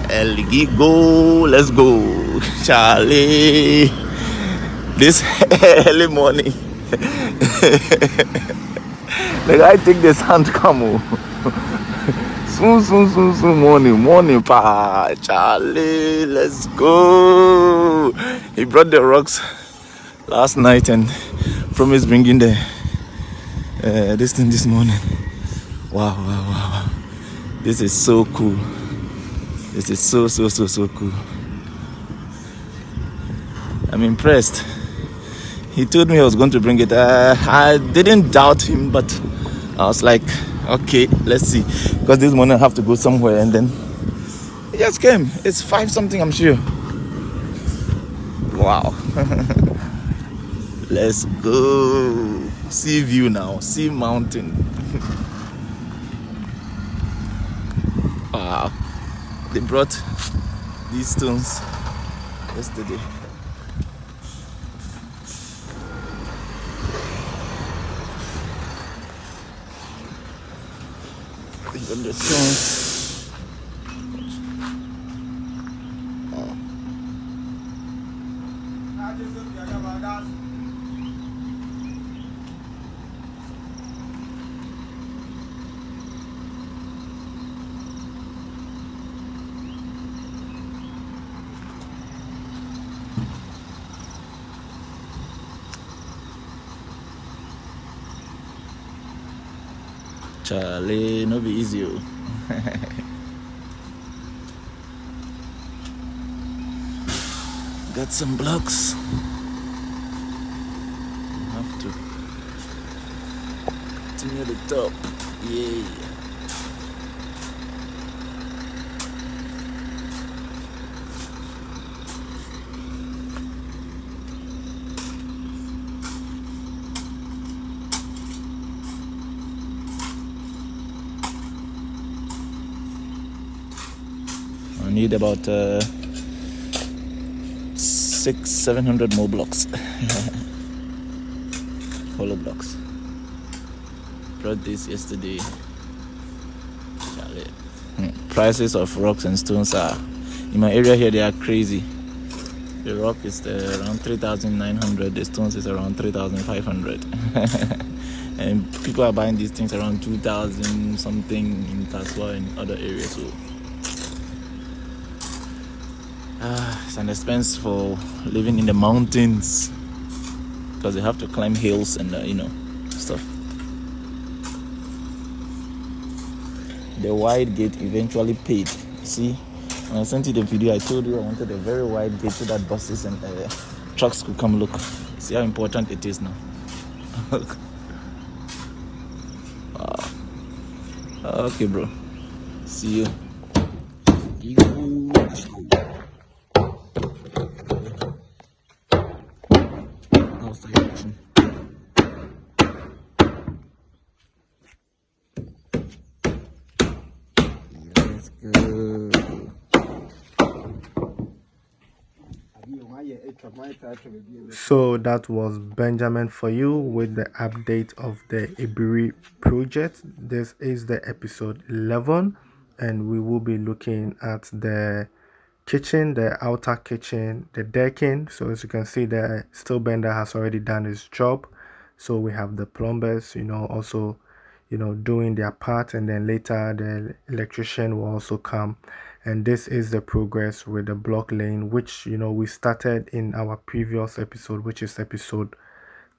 Elgigogh, let's go, Charlie. This early morning, the guy take the sand come. Soon, morning, pa, Charlie, let's go. He brought the rocks last night and promised bringing the this thing this morning. Wow. This is so cool. This is so cool. I'm impressed. He told me I was going to bring it. I didn't doubt him, but I was like, okay, let's see. Because this morning I have to go somewhere, and then he just came. It's 5 something, I'm sure. Wow. Let's go. See view now. See mountain. Wow. They brought these stones yesterday. Even the stones. Wow. Charlie, no be easy. Got some blocks. Have to continue the top. Yeah. I need about 600-700 more blocks. Hollow blocks. Brought this yesterday. Charlie. Prices of rocks and stones are in my area here, they are crazy. The rock is around 3,900, the stones is around 3,500. And people are buying these things around 2,000 something in Kaswa and other areas. So it's an expense for living in the mountains because they have to climb hills and stuff. The wide gate eventually paid. See, when I sent you the video, I told you I wanted a very wide gate so that buses and trucks could come look. See how important it is now. Wow. Okay, bro. See you. Let's go. So that was Benjamin for you with the update of the Aburi project. This is the episode 11, and we will be looking at the kitchen, the outer kitchen, the decking. So as you can see, the steel bender has already done his job. So we have the plumbers, also doing their part, and then later the electrician will also come. And this is the progress with the block laying, which we started in our previous episode, which is episode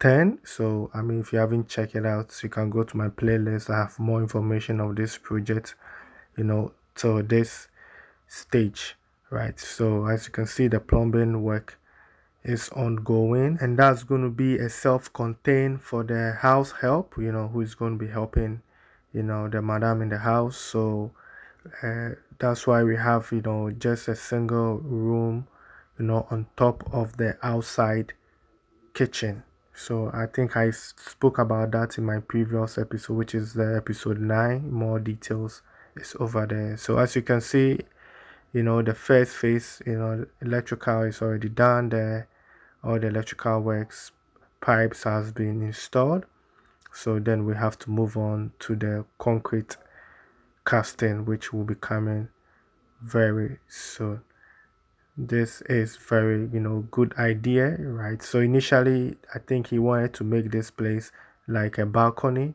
10. So I mean, if you haven't checked it out, you can go to my playlist. I have more information of this project till this stage, right? So as you can see, the plumbing work is ongoing, and that's going to be a self-contained for the house help, who is going to be helping the madam in the house. So that's why we have just a single room on top of the outside kitchen. So I think I spoke about that in my previous episode, which is the episode 9. More details is over there. So as you can see, the first phase, electrical is already done there. All the electrical works, pipes has been installed. So then we have to move on to the concrete casting, which will be coming very soon. This is very, good idea, right? So initially, I think he wanted to make this place like a balcony,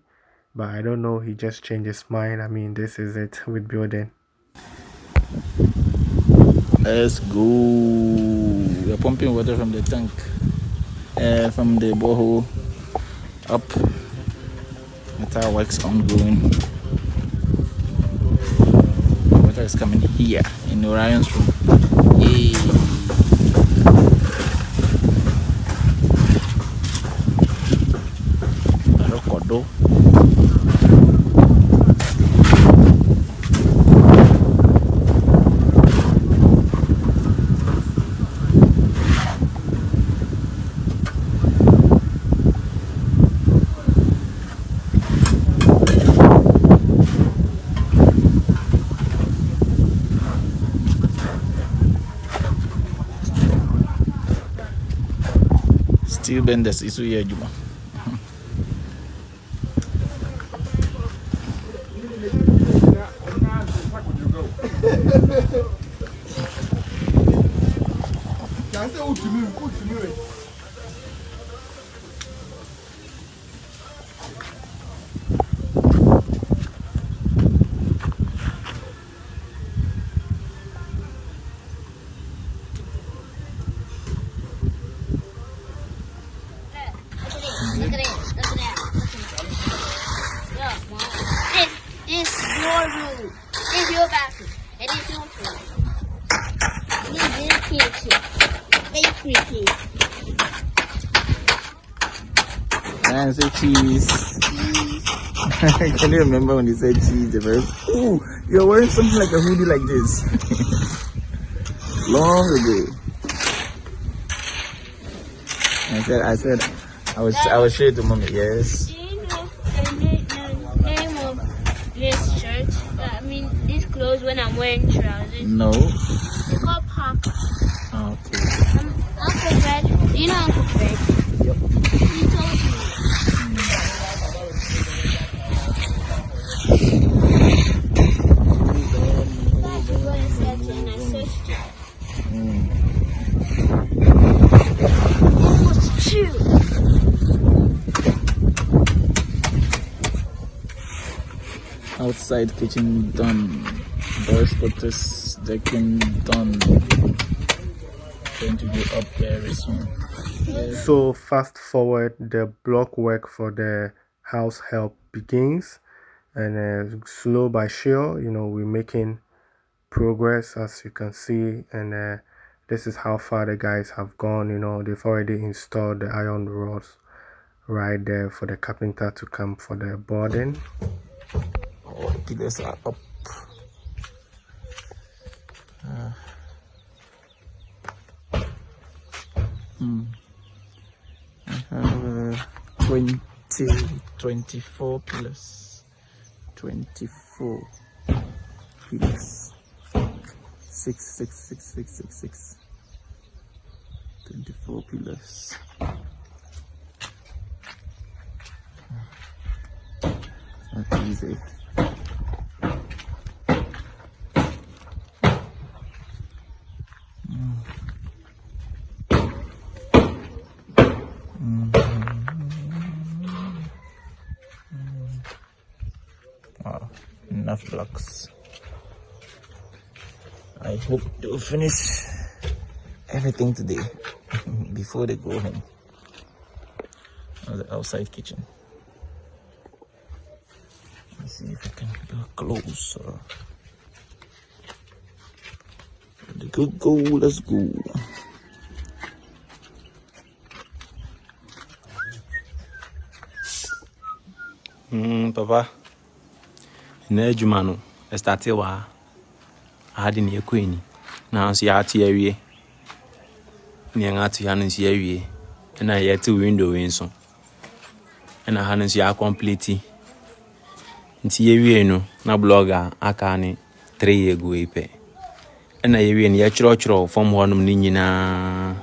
but I don't know. He just changed his mind. I mean, this is it with building. Let's go. We're pumping water from the tank, from the borehole up. Metal works ongoing. Water is coming here in Orion's room. Yay. Rokodo. Steel benders is here, Juma. Look at it. Look at that. Look, Mom. This your room. This your bathroom. And this your room. This is kitchen. Bakery kitchen. And say cheese. Can you remember when you said cheese? The first, ooh, you're wearing something like a hoodie like this. Long ago. I said, I was show it to mommy. Yes. Do you know the name of this shirt? I mean, these clothes when I'm wearing trousers. No. It's called Parker. Okay. Uncle Fred. Do you know Uncle Fred? Yep. He told me. That's what I said and I searched it. It was true. Outside kitchen done. Doors spotters decking done. Going to go up very soon. So fast forward, the block work for the house help begins, and slow by sure, we're making progress as you can see, and this is how far the guys have gone. They've already installed the iron rods right there for the carpenter to come for the boarding. Oh, the pillars are up. I have 24 pillars. 24 pillars. 6. 24 pillars. Not easy. Wow, enough blocks. I hope they'll finish everything today before they go home. The outside kitchen. Let's see if I can go closer. The good go, let's go. Papa, na adwuma no starte wa ade na ekweni na nso ya ate awie na ya ate ya nso ya awie na ya te window nso na ha nso ya complete nti ya awie no na blogger aka ne 3 ego ipe na ya awie ne ya chiro form honum ni nyina.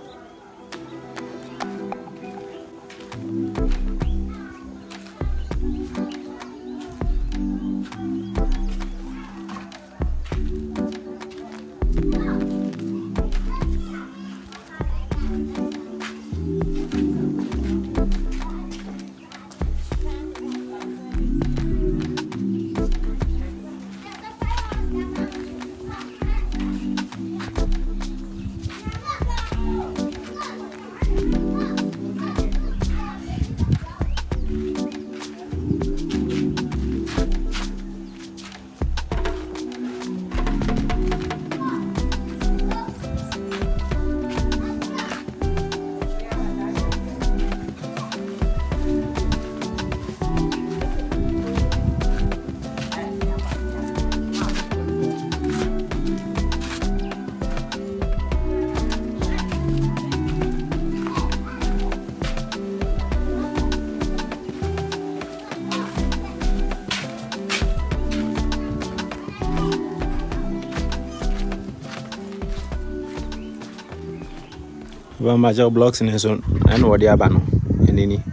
Major blocks in so and what the abano and any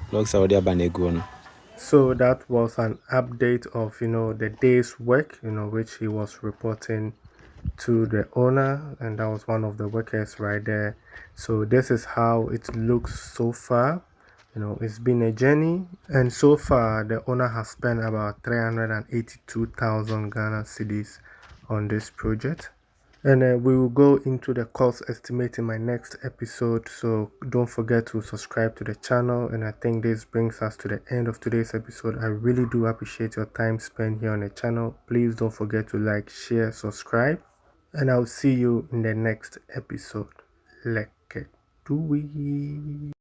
blocks are the abaneguano. So that was an update of the day's work which he was reporting to the owner, and that was one of the workers right there. So this is how it looks so far. It's been a journey, and so far the owner has spent about 382,000 Ghana cedis on this project. And we will go into the cost estimate in my next episode. So don't forget to subscribe to the channel. And I think this brings us to the end of today's episode. I really do appreciate your time spent here on the channel. Please don't forget to like, share, subscribe. And I'll see you in the next episode. Let's get to it.